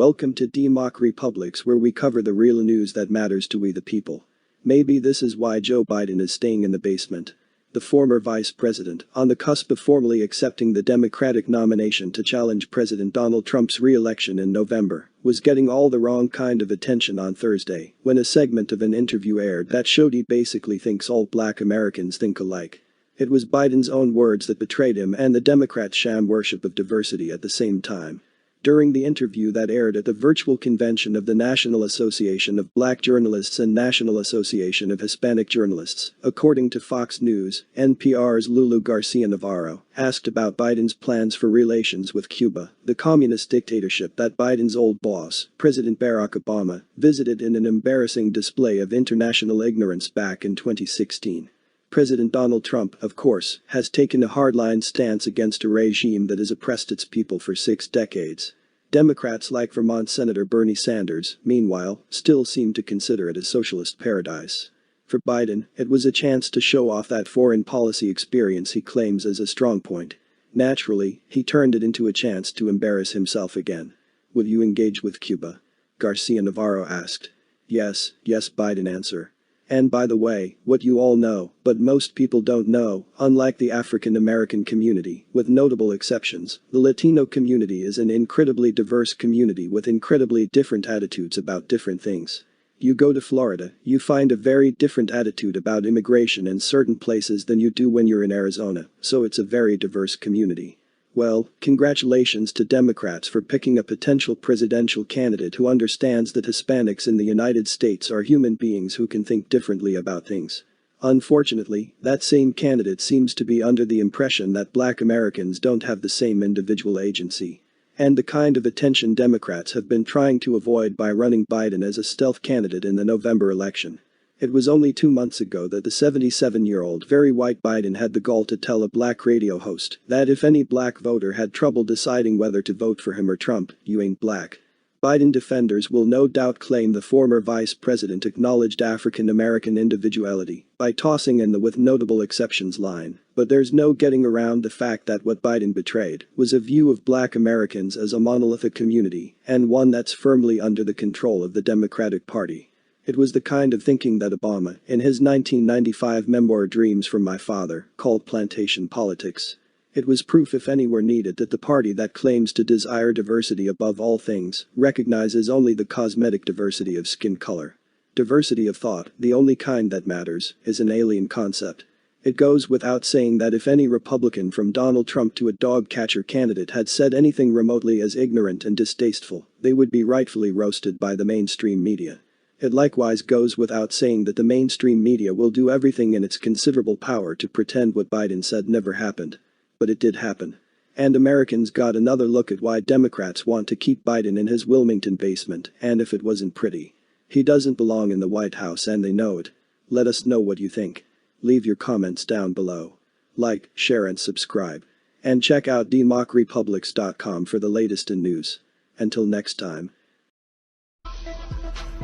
Welcome to DEMOCREPUBLIX, where we cover the real news that matters to we the people. Maybe this is why Joe Biden is staying in the basement. The former vice president, on the cusp of formally accepting the Democratic nomination to challenge President Donald Trump's re-election in November, was getting all the wrong kind of attention on Thursday when a segment of an interview aired that showed he basically thinks all black Americans think alike. It was Biden's own words that betrayed him and the Democrats' sham worship of diversity at the same time. During the interview that aired at the virtual convention of the National Association of Black Journalists and National Association of Hispanic Journalists, according to Fox News, NPR's Lulu Garcia-Navarro asked about Biden's plans for relations with Cuba, the communist dictatorship that Biden's old boss, President Barack Obama, visited in an embarrassing display of international ignorance back in 2016. President Donald Trump, of course, has taken a hardline stance against a regime that has oppressed its people for 6 decades. Democrats like Vermont Senator Bernie Sanders, meanwhile, still seem to consider it a socialist paradise. For Biden, it was a chance to show off that foreign policy experience he claims as a strong point. Naturally, he turned it into a chance to embarrass himself again. Will you engage with Cuba? Garcia-Navarro asked. Yes, Biden answered. And by the way, what you all know, but most people don't know, unlike the African American community, with notable exceptions, the Latino community is an incredibly diverse community with incredibly different attitudes about different things. You go to Florida, you find a very different attitude about immigration in certain places than you do when you're in Arizona, so it's a very diverse community. Well, congratulations to Democrats for picking a potential presidential candidate who understands that Hispanics in the United States are human beings who can think differently about things. Unfortunately, that same candidate seems to be under the impression that black Americans don't have the same individual agency. And the kind of attention Democrats have been trying to avoid by running Biden as a stealth candidate in the November election. It was only 2 months ago that the 77-year-old very white Biden had the gall to tell a black radio host that if any black voter had trouble deciding whether to vote for him or Trump, you ain't black. Biden defenders will no doubt claim the former vice president acknowledged African American individuality by tossing in the "with notable exceptions" line, but there's no getting around the fact that what Biden betrayed was a view of black Americans as a monolithic community and one that's firmly under the control of the Democratic Party. It was the kind of thinking that Obama, in his 1995 memoir Dreams from My Father, called plantation politics. It was proof if any were needed that the party that claims to desire diversity above all things recognizes only the cosmetic diversity of skin color. Diversity of thought, the only kind that matters, is an alien concept. It goes without saying that if any Republican from Donald Trump to a dog catcher candidate had said anything remotely as ignorant and distasteful, they would be rightfully roasted by the mainstream media. It likewise goes without saying that the mainstream media will do everything in its considerable power to pretend what Biden said never happened. But it did happen. And Americans got another look at why Democrats want to keep Biden in his Wilmington basement, and if it wasn't pretty. He doesn't belong in the White House and they know it. Let us know what you think. Leave your comments down below. Like, share and subscribe. And check out DEMOCREPUBLIX.com for the latest in news. Until next time.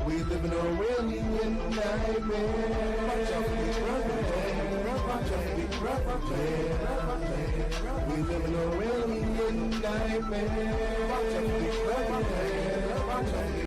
We live in a Orwellian nightmare. We live in a Orwellian nightmare.